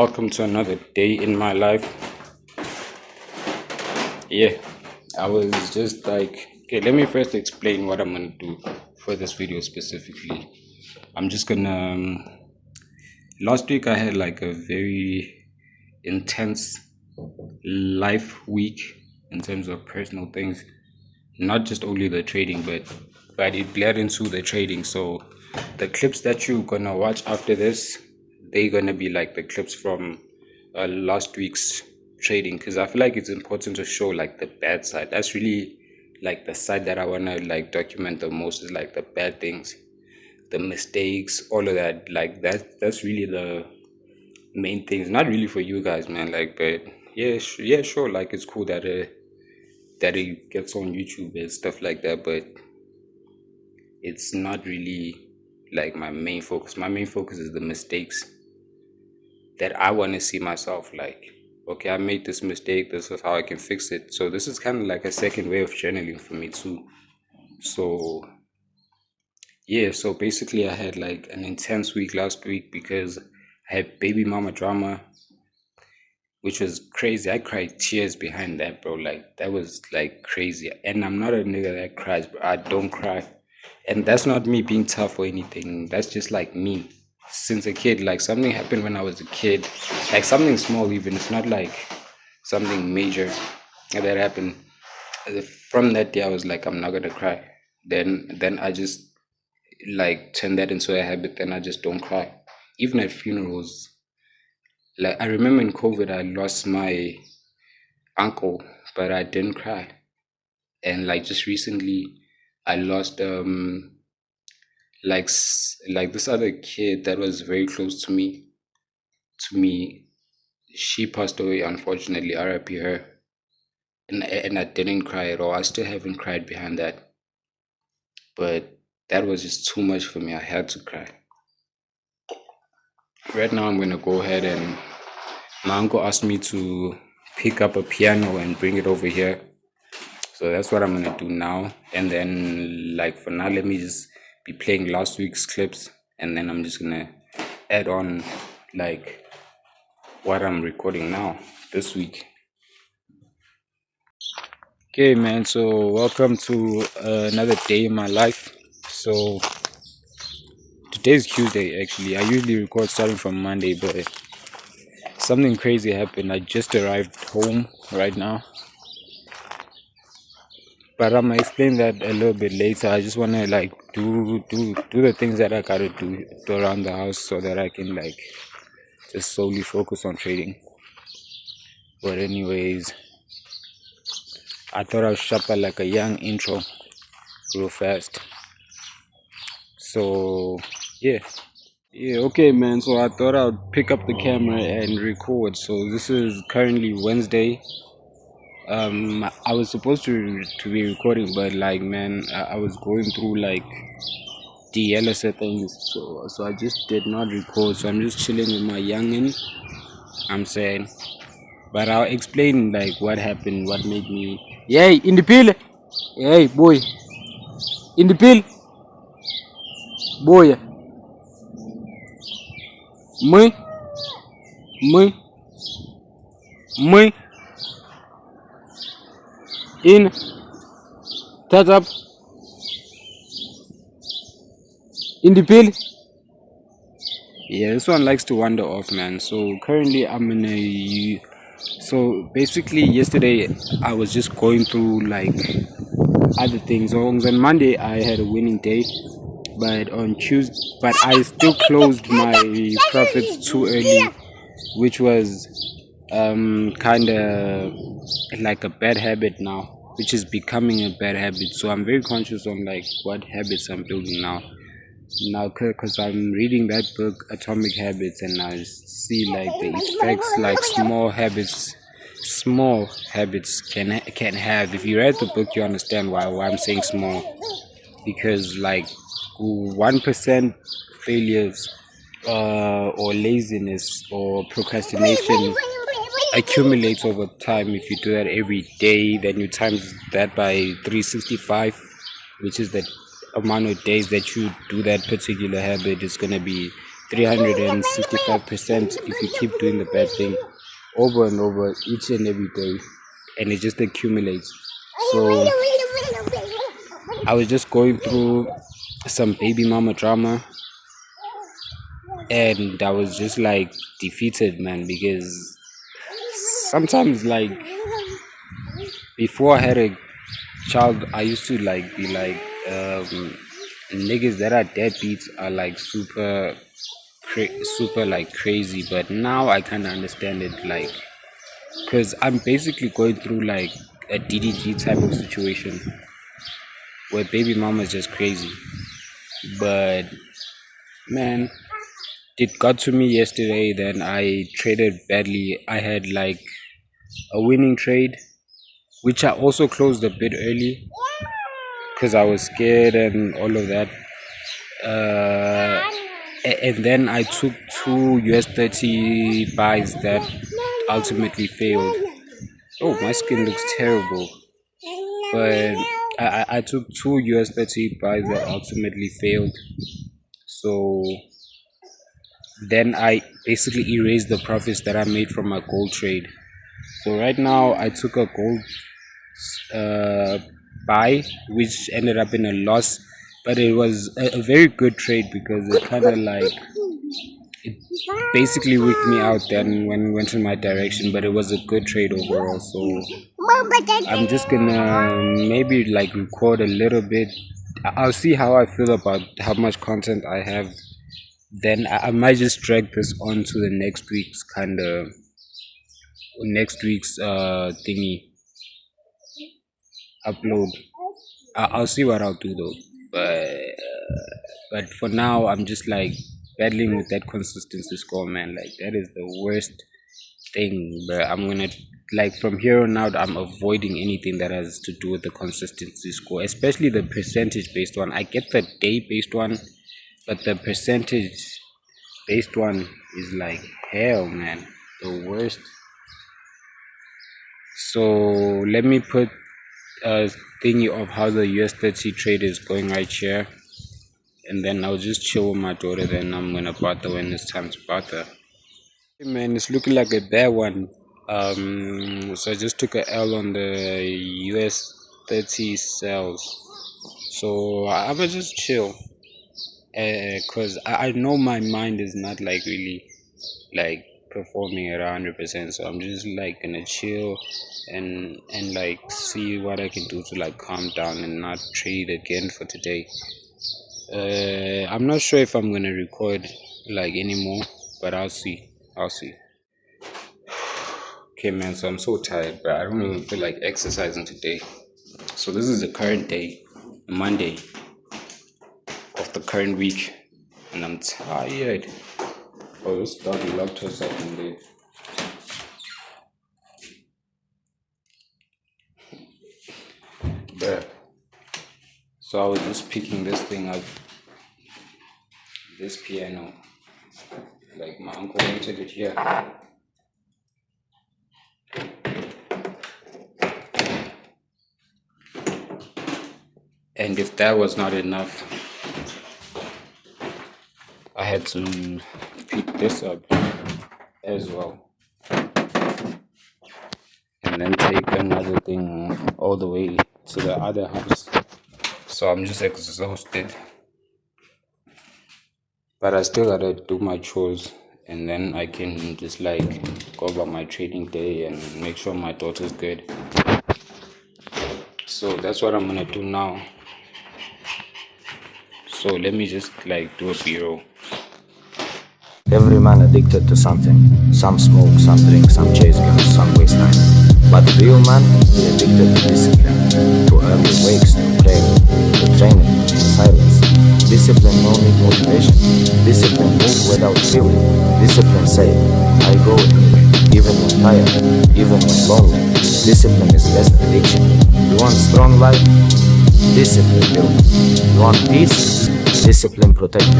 welcome to another day in my life. Yeah, I was just like, okay, let me first explain what I'm gonna do for this video specifically. I'm just gonna. Last week I had like a very intense life week in terms of personal things, not just only the trading, but it bled into the trading. So the clips that you're gonna watch after this, they're gonna be like the clips from last week's trading, because I feel like it's important to show like the bad side. That's really like the side that I wanna like document the most, is like the bad things, the mistakes, all of that. Like that's really the main things. Not really for you guys, man. Like, but yeah, yeah, sure. Like it's cool that it gets on YouTube and stuff like that, but it's not really like my main focus. My main focus is the mistakes that I want to see myself like, okay, I made this mistake, this is how I can fix it. So this is kind of like a second way of journaling for me too. So yeah, so basically I had like an intense week last week because I had baby mama drama, which was crazy. I cried tears behind that, bro. Like that was like crazy. And I'm not a nigga that cries, bro. I don't cry. And that's not me being tough or anything. That's just like me. Since a kid, like something happened when I was a kid, like something small even. It's not like something major that happened. From that day, I was like, I'm not gonna cry. Then I just like turned that into a habit. Then I just don't cry, even at funerals. Like I remember in COVID, I lost my uncle, but I didn't cry. And like just recently, I lost like this other kid that was very close to me. To me, she passed away unfortunately. R.I.P. her. And I didn't cry at all. I still haven't cried behind that, but that was just too much for me. I had to cry. Right now, I'm gonna go ahead and my uncle asked me to pick up a piano and bring it over here. So that's what I'm gonna do now. And then like for now, let me just be playing last week's clips, and then I'm just gonna add on like what I'm recording now this week. Okay, man. So welcome to another day in my life. So today's Tuesday. Actually, I usually record starting from Monday, but something crazy happened. I just arrived home right now, but I'm gonna explain that a little bit later. I just wanna like do the things that I gotta do around the house so that I can like just solely focus on trading. But anyways, I thought I'd shop at like a young intro real fast. So yeah. Yeah, okay, man. So I thought I'd pick up the camera and record. So this is currently Wednesday. I was supposed to be recording, but like, man, I was going through like the things, so I just did not record. So I'm just chilling with my youngin. I'm saying, but I'll explain like what happened, what made me. Yay, in the pill. Hey, boy, in the pill, boy. Me, me, me. In, touch up, in the pill. Yeah, this one likes to wander off, man. So currently I'm in a. So basically, yesterday I was just going through like other things. On Monday I had a winning day, but on Tuesday, but I still closed my profits too early, which was kind of like a bad habit now, which is becoming a bad habit. So I'm very conscious on like what habits I'm building now, because I'm reading that book Atomic Habits, and I see like the effects like small habits can have. If you read the book, you understand why I'm saying small, because like 1% failures or laziness or procrastination accumulates over time. If you do that every day, then you times that by 365, which is the amount of days that you do that particular habit. Is going to be 365% if you keep doing the bad thing over and over each and every day, and it just accumulates. So I was just going through some baby mama drama, and I was just like defeated, man, because sometimes, like, before I had a child, I used to like be like, niggas that are deadbeats are like super like crazy, but now I kind of understand it, like, because I'm basically going through like a DDG type of situation where baby mama is just crazy. But man, it got to me yesterday. Then I traded badly. I had like a winning trade, which I also closed a bit early because I was scared and all of that. And then I took two US30 buys that ultimately failed. Oh, my skin looks terrible. But I took two US30 buys that ultimately failed. So then I basically erased the profits that I made from my gold trade. So right now I took a gold buy, which ended up in a loss, but it was a very good trade because it kind of like, it basically wicked me out then when it went in my direction, but it was a good trade overall. So I'm just gonna maybe like record a little bit. I'll see how I feel about how much content I have. Then I might just drag this on to the next week's thingy upload. I'll see what I'll do though, but for now I'm just like battling with that consistency score, man. Like, that is the worst thing. But I'm gonna, like, from here on out, I'm avoiding anything that has to do with the consistency score, especially the percentage based one. I get the day based one, but the percentage based one is like hell, man, the worst. So let me put a thingy of how the US30 trade is going right here, and then I'll just chill with my daughter. Then I'm gonna barter when it's time to barter. Hey man, it's looking like a bad one. So I just took a L on the US30 sales. So I'm gonna just chill, cause I know my mind is not like really like performing at 100%. So I'm just like gonna chill and like see what I can do to like calm down and not trade again for today. I'm not sure if I'm gonna record like anymore, but I'll see. Okay man, so I'm so tired, but I don't even feel like exercising today. So this is the current day, Monday of the current week, and I'm tired. Oh, this doggy locked herself in there. But so I was just picking this thing up, this piano. Like, my uncle rented it here. And if that was not enough, I had to pick this up as well. And then take another thing all the way to the other house. So I'm just exhausted. But I still gotta do my chores, and then I can just like go about my trading day and make sure my daughter's good. So that's what I'm gonna do now. So let me just like do a B-roll. Every man addicted to something. Some smoke, some drink, some chase girls, some waste time. But the real man is addicted to discipline. To early wakes, to prayer, to training, to silence. Discipline no need motivation. Discipline move without feeling. Discipline say, I go anyway, even when tired, even when lonely. Discipline is best addiction. You want strong life? Discipline build. You want peace? Discipline protect it.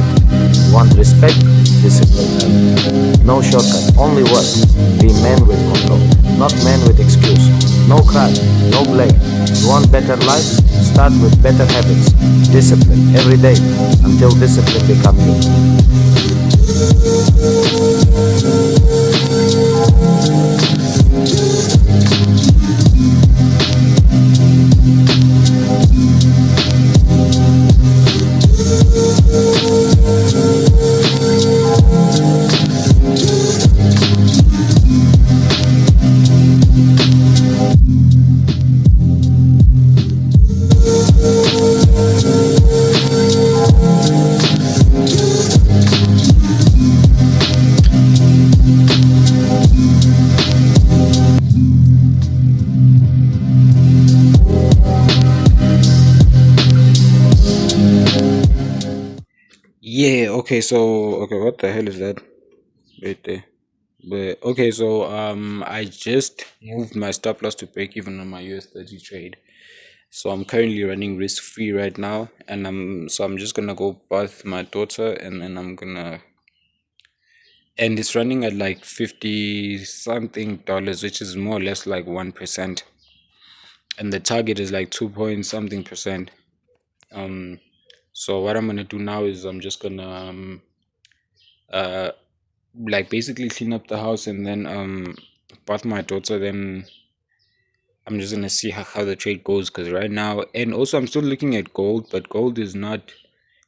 You want respect? Discipline earn. No shortcut, only work. Be men with control, not men with excuse. No cry, no blame. You want better life? Start with better habits. Discipline every day until discipline become you. Yeah, okay, so okay, what the hell is that right there? But okay, so I just moved my stop loss to break even on my US 30 trade. So I'm currently running risk free right now, and I'm just gonna go bath my daughter, and then and it's running at like 50 something dollars, which is more or less like 1%, and the target is like 2 point something percent. Um, so what I'm gonna do now is I'm just gonna uh like basically clean up the house, and then bath my daughter. Then I'm just gonna see how the trade goes, because right now, and also I'm still looking at gold, but gold is not.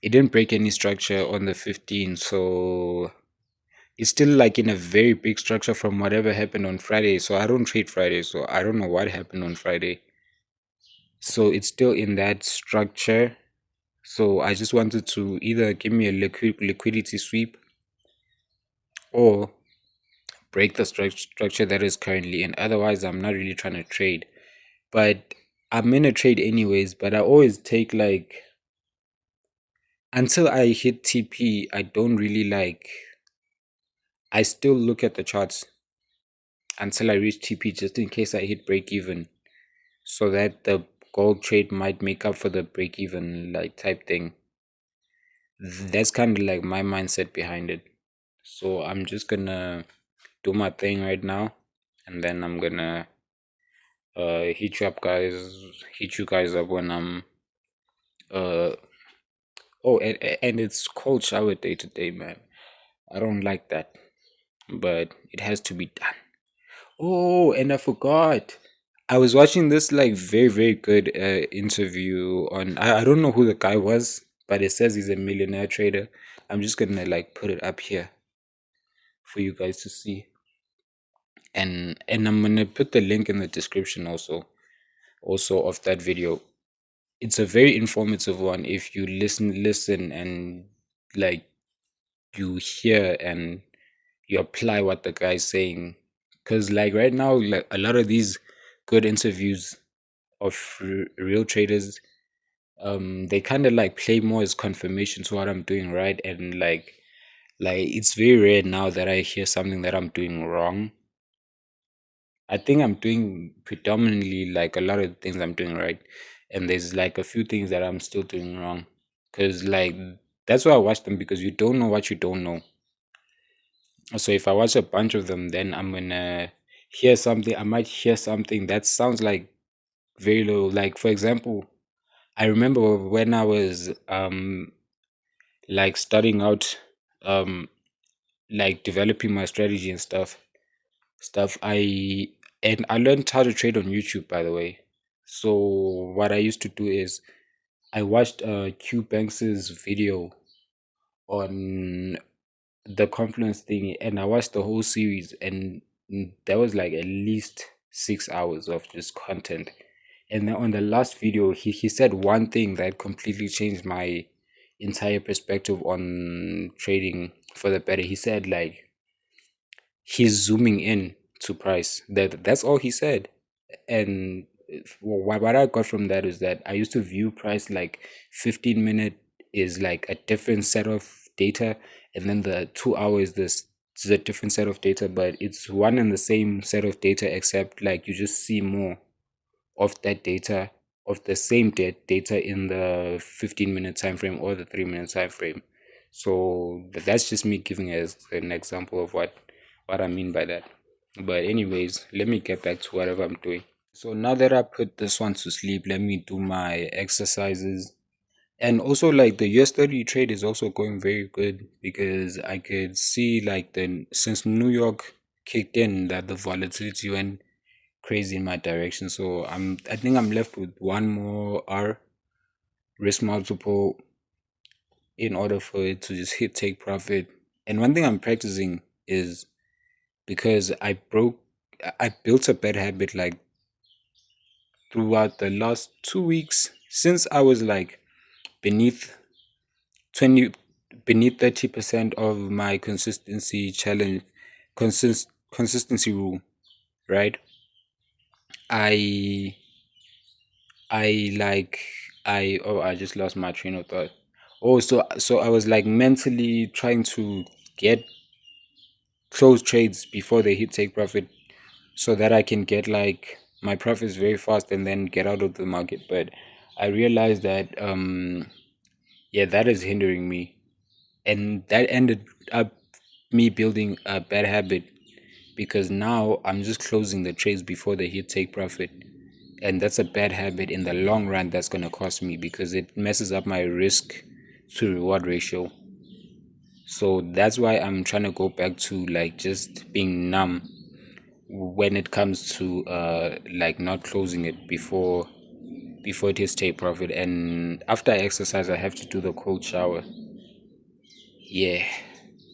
It didn't break any structure on the 15, so it's still like in a very big structure from whatever happened on Friday. So I don't trade Friday, so I don't know what happened on Friday. So it's still in that structure. So I just wanted to either give me a liquidity sweep or break the structure that is currently in. Otherwise, I'm not really trying to trade. But I'm in a trade anyways. But I always take like until I hit TP. I don't really like. I still look at the charts until I reach TP, just in case I hit break even, so that the gold trade might make up for the break even like type thing. That's kind of like my mindset behind it. So I'm just gonna do my thing right now, and then I'm gonna hit you guys up when I'm uh oh, and it's cold shower day today, man. I don't like that, but it has to be done. Oh, and I forgot. I was watching this like very very good interview on. I don't know who the guy was, but it says he's a millionaire trader. I'm just gonna like put it up here for you guys to see, and I'm gonna put the link in the description also of that video. It's a very informative one if you listen and like you hear and you apply what the guy's saying, because like right now, like a lot of these good interviews of real traders, they kind of like play more as confirmation to what I'm doing right, and like it's very rare now that I hear something that I'm doing wrong. I think I'm doing predominantly like a lot of things I'm doing right, and there's like a few things that I'm still doing wrong. Cause like that's why I watch them, because you don't know what you don't know. So if I watch a bunch of them, then I'm gonna hear something. I might hear something that sounds like very low. Like for example, I remember when I was like starting out, um like developing my strategy and stuff. I learned how to trade on YouTube, by the way. So what I used to do is I watched Q Banks's video on the confluence thing, and I watched the whole series, and there was like at least 6 hours of just content. And then on the last video, he said one thing that completely changed my entire perspective on trading for the better. He said like he's zooming in to price. That's all he said. And what I got from that is that I used to view price like 15-minute is like a different set of data, and then the 2 hours this is a different set of data, but it's one and the same set of data, except like you just see more of that data, of the same data in the 15-minute time frame or the 3-minute time frame. So that's just me giving as an example of what I mean by that. But anyways, let me get back to whatever I'm doing. So now that I put this one to sleep, let me do my exercises. And also like the US 30 trade is also going very good because I could see like the since New York kicked in that the volatility went crazy in my direction. So I think I'm left with one more R risk multiple in order for it to just hit take profit. And one thing I'm practicing is because I built a bad habit like throughout the last 2 weeks since I was like beneath 20 beneath 30% of my consistency challenge consistency rule, right? I I like I just lost my train of thought. Oh, so I was like mentally trying to get close trades before they hit take profit so that I can get like my profits very fast and then get out of the market. But I realized that yeah, that is hindering me. And that ended up me building a bad habit because now I'm just closing the trades before they hit take profit. And that's a bad habit in the long run that's going to cost me because it messes up my risk to reward ratio. So that's why I'm trying to go back to like just being numb when it comes to like not closing it before it hits take profit. And after I exercise, I have to do the cold shower. Yeah,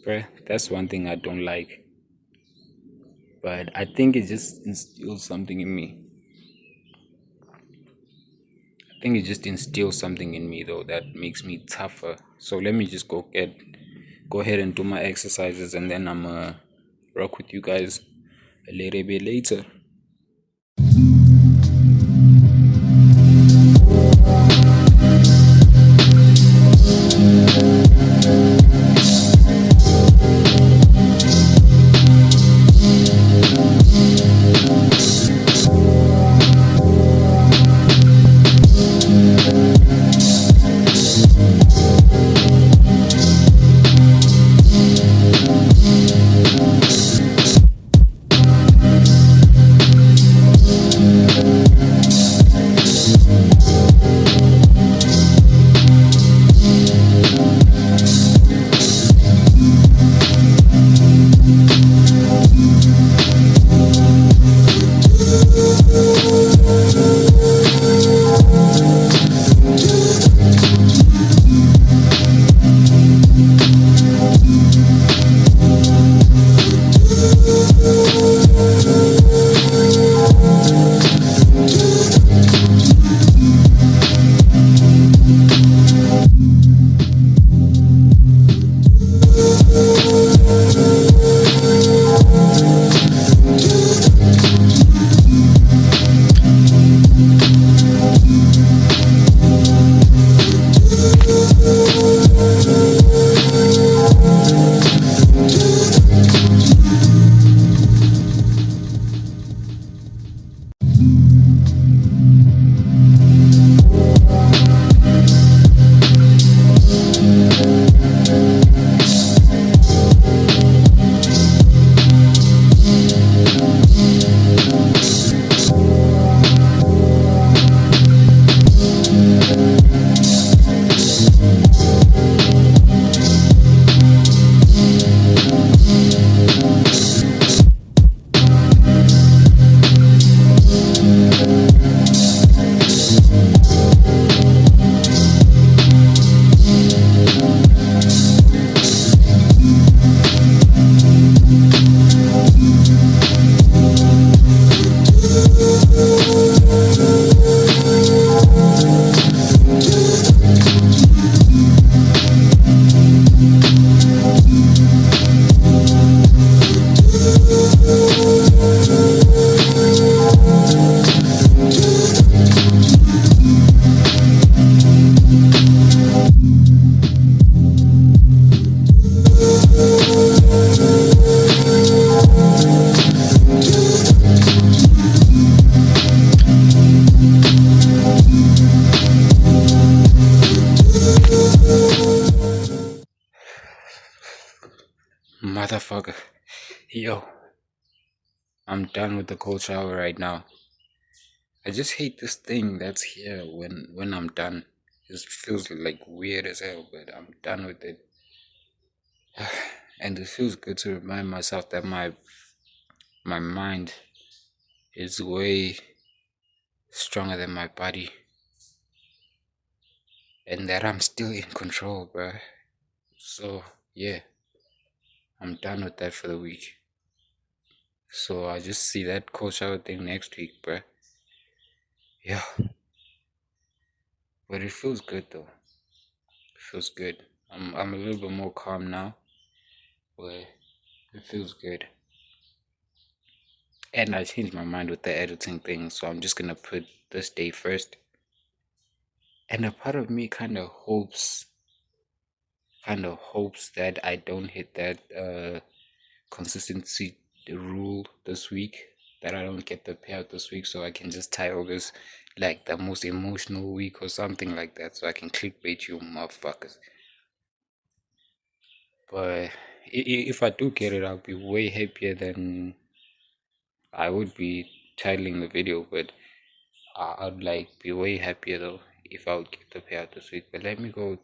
bruh, that's one thing I don't like. But I think it just instills something in me. I think it just instills something in me though that makes me tougher. So let me just go ahead and do my exercises, and then I'm rock with you guys a little bit later. Motherfucker. Yo, I'm done with the cold shower right now. I just hate this thing that's here when I'm done. Just feels like weird as hell, but I'm done with it. And it feels good to remind myself that my mind is way stronger than my body, and that I'm still in control, bruh. So yeah, I'm done with that for the week. So I just see that cold shower thing next week, bruh. Yeah, but it feels good though. It feels good. I'm a little bit more calm now, but it feels good. And I changed my mind with the editing thing, so I'm just gonna put this day first. And a part of me kind of hopes that I don't hit that consistency rule this week, that I don't get the payout this week, so I can just title this like the most emotional week or something like that, so I can clickbait you motherfuckers. But if I do get it, I'll be way happier than I would be titling the video. But I'd like be way happier though if I would get the payout this week. But let me go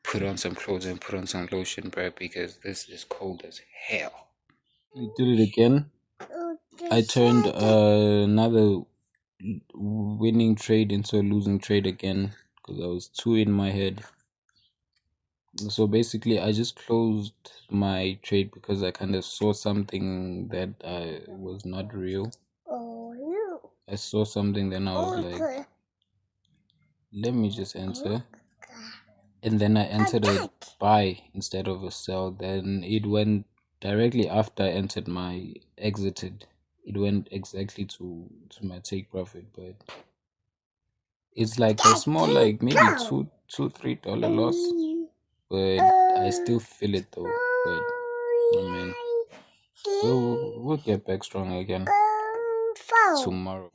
put on some clothes and put on some lotion, bro, because this is cold as hell. I did it again. I turned another winning trade into a losing trade again because I was too in my head. So basically, I just closed my trade because I kind of saw something that was not real. I saw something, then I was like, let me just enter. And then I entered a buy instead of a sell. Then it went directly after I entered my exited. It went exactly to my take profit, but it's like a small, like maybe $2-3 loss, but I still feel it though. But I mean, we'll get back strong again tomorrow.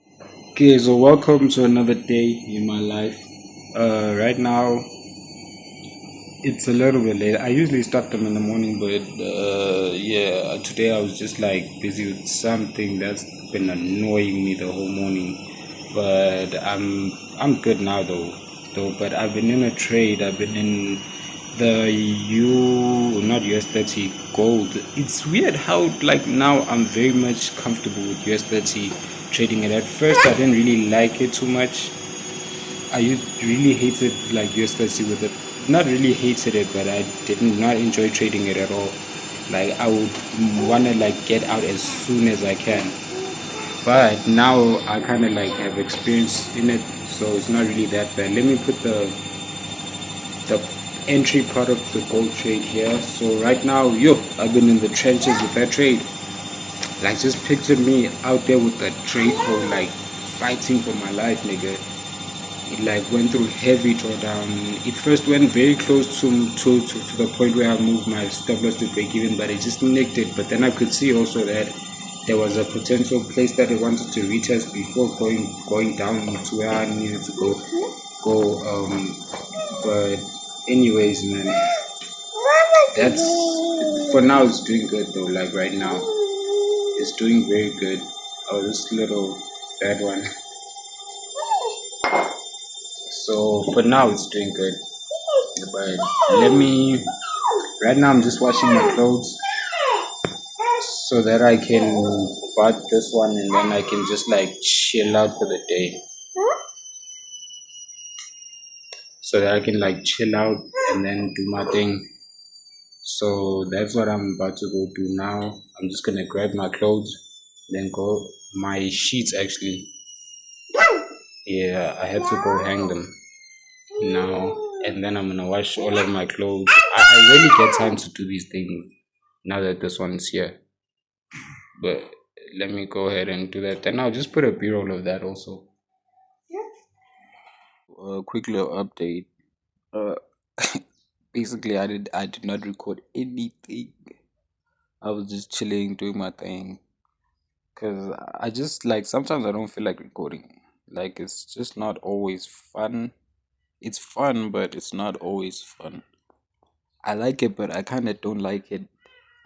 Okay, so welcome to another day in my life. Right now it's a little bit late. I usually start them in the morning, but yeah, today I was just like busy with something that's been annoying me the whole morning. But I'm good now though. But I've been in a trade. I've been in the not US 30 gold. It's weird how like now I'm very much comfortable with US 30 trading it. At first I didn't really like it too much. Really hated like US 30 with it. Not really hated it, but I did not enjoy trading it at all. Like I would wanna like get out as soon as I can. But now I kind of like have experience in it, so it's not really that bad. Let me put the entry part of the gold trade here. So right now, I've been in the trenches with that trade. Like just picture me out there with the trade code, like fighting for my life, nigga. It like went through heavy drawdown. It first went very close to the point where I moved my stop loss to break even, but it just nicked it. But then I could see also that there was a potential place that it wanted to retest before going down to where I needed to go. But anyways, man, that's for now. It's doing good though. Like right now, it's doing very good. Oh, this little bad one. So for now, it's doing good. But right now, I'm just washing my clothes so that I can buy this one and then I can just like chill out for the day. So that I can like chill out and then do my thing. So that's what I'm about to go do now. I'm just gonna grab my clothes, then go my sheets actually. Yeah, I had to go hang them now, and then I'm gonna wash all of my clothes. I really get time to do these things now that this one's here. But let me go ahead and do that. Then I'll just put a b-roll of that also. Quick little update. Uh, basically, I did not record anything. I was just chilling, doing my thing. Cause I just like sometimes I don't feel like recording. Like it's just not always fun. It's fun, but it's not always fun. I like it, but I kind of don't like it.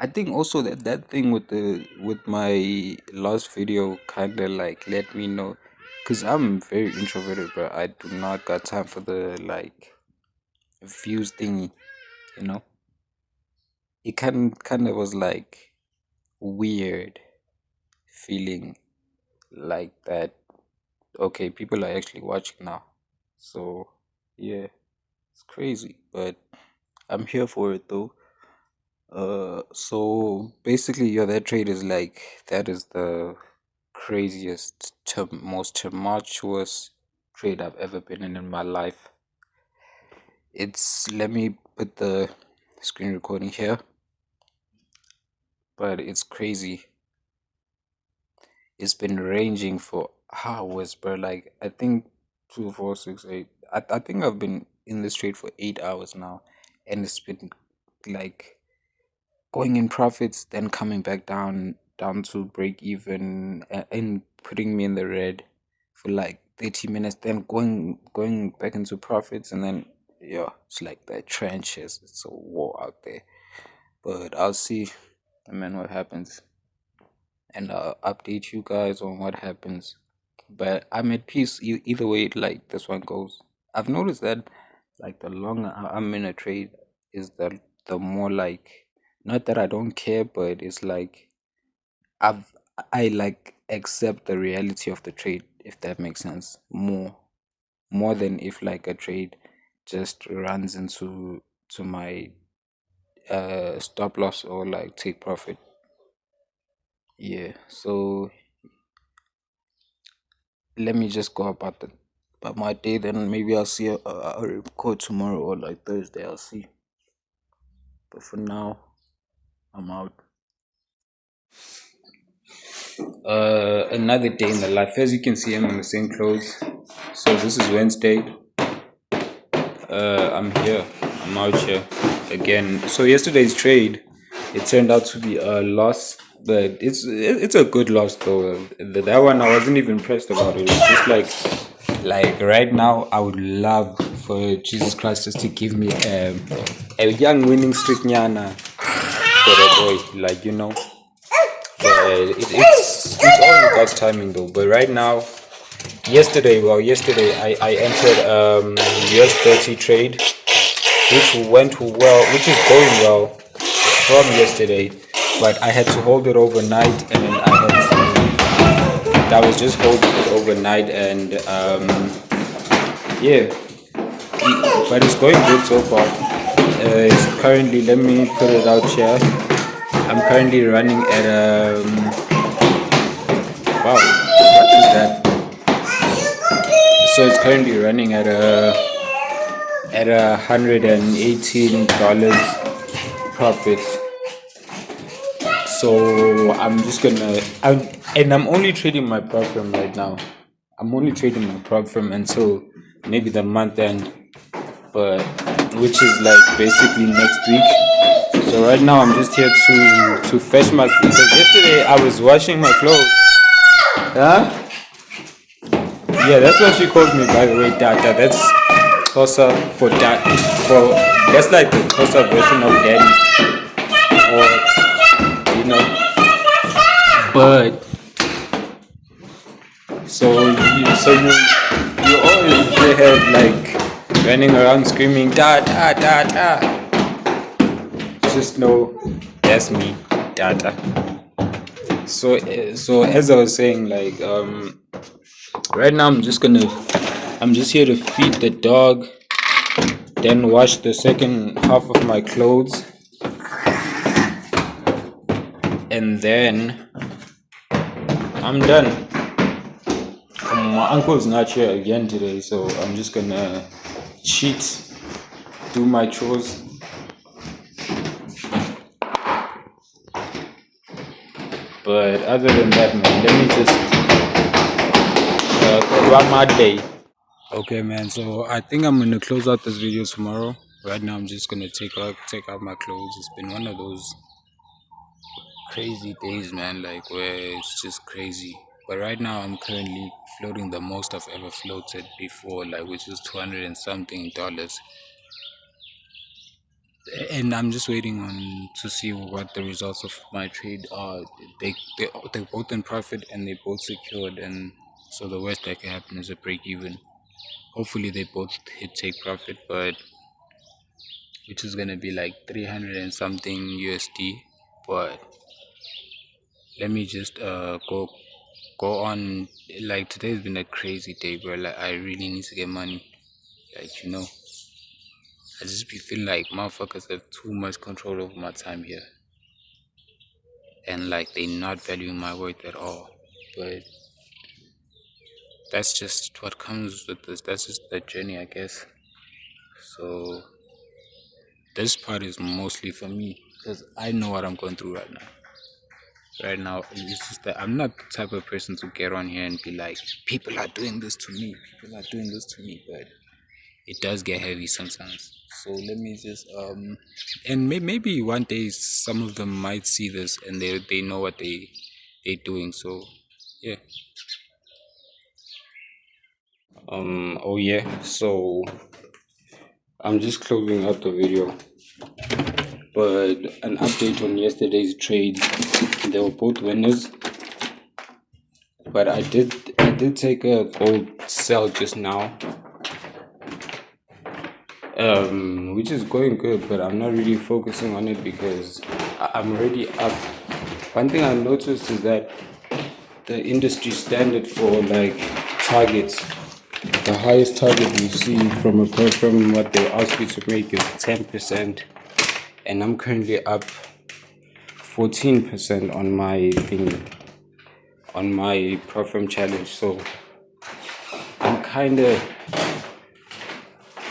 I think also that thing with my last video kind of like let me know Cause I'm very introverted, bro. I do not got time for the like views thingy. You know, it kind of was like weird feeling like that. Okay, people are actually watching now. So yeah, it's crazy, but I'm here for it though. So basically, yeah, that trade is like that is the craziest, most tumultuous trade I've ever been in my life. It's let me put the screen recording here, but it's crazy. It's been ranging for hours, bro. Like I think 2, 4, 6, 8. I think I've been in this trade for 8 hours now, and it's been like going in profits, then coming back down to break even, and putting me in the red for like 30 minutes, then going back into profits, and then yeah, it's like the trenches. It's a war out there, but I'll see, man, what happens, and I'll update you guys on what happens. But I'm at peace either way. Like this one goes. I've noticed that like the longer I'm in a trade, is the more like, not that I don't care, but it's like I've I like accept the reality of the trade, if that makes sense, more than if like a trade just runs to my stop loss or like take profit. Yeah. So let me just go about my day. Then maybe I'll record tomorrow or like Thursday. I'll see. But for now, I'm out. Another day in the life. As you can see, I'm in the same clothes. So this is Wednesday. I'm here. I'm out here again. So yesterday's trade, it turned out to be a loss, but it's a good loss though. That one I wasn't even impressed about it. It's just like right now, I would love for Jesus Christ just to give me a young winning streak nyana for the boy, like you know. But it's all in God's timing though. But right now, yesterday I entered US 30 trade, which went well, which is going well from yesterday, but I had to hold it overnight, and then I was just holding it overnight, and yeah, but it's going good so far. It's currently, let me put it out here. I'm currently running at wow, what is that? So it's currently running at $118 profit. So I'm just gonna, I'm only trading my prop firm right now. I'm only trading my prop firm until maybe the month end, but which is like basically next week. So right now I'm just here to fetch my, because yesterday I was washing my clothes. Huh? Yeah, that's what she calls me, by the way, Dada. That's Xhosa for dad. For that's like the Xhosa version of daddy, or you know. But so you always hear like running around screaming da da da da. Just know that's me, Dada. So as I was saying, like right now I'm just here to feed the dog, then wash the second half of my clothes, and then I'm done. My uncle's not here again today, so I'm just gonna cheat, do my chores. But other than that, man, let me just run my day. Okay, man. So I think I'm gonna close out this video tomorrow. Right now, I'm just gonna take out my clothes. It's been one of those crazy days, man. Like where it's just crazy. But right now, I'm currently floating the most I've ever floated before, like which is 200 and something dollars. And I'm just waiting on to see what the results of my trade are. They both in profit, and they both secured, and So the worst that can happen is a break even. Hopefully they both hit take profit, but which is gonna be like 300 and something USD. But let me just go on. Like today's been a crazy day, bro. Like I really need to get money. Like I just be feeling like motherfuckers have too much control over my time here, and like they not valuing my worth at all. But that's just what comes with this. That's just the journey, I guess. So this part is mostly for me because I know what I'm going through right now. Right now, it's just that I'm not the type of person to get on here and be like, people are doing this to me, people are doing this to me, but it does get heavy sometimes. So let me just and maybe one day some of them might see this and they know what they're doing. So yeah. Oh yeah. So I'm just closing out the video, but an update on yesterday's trade. They were both winners, but I did take a gold sell just now, which is going good, but I'm not really focusing on it because I'm already up. One thing I noticed is that the industry standard for like targets, the highest target you see from what they ask you to make is 10%, and I'm currently up 14% on my thing, on my Profirm challenge. So I'm kind of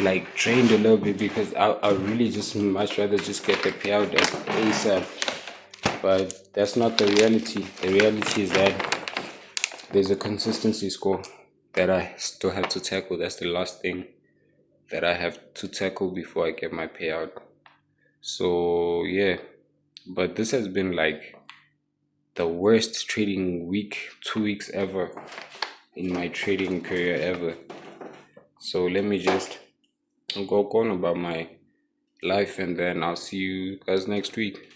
like drained a little bit because I really just much rather just get the payout as ASAP. But that's not the reality. The reality is that there's a consistency score that I still have to tackle. That's the last thing that I have to tackle before I get my payout. So yeah, but this has been like the worst trading week, 2 weeks ever in my trading career ever. So let me just go on about my life, and then I'll see you guys next week.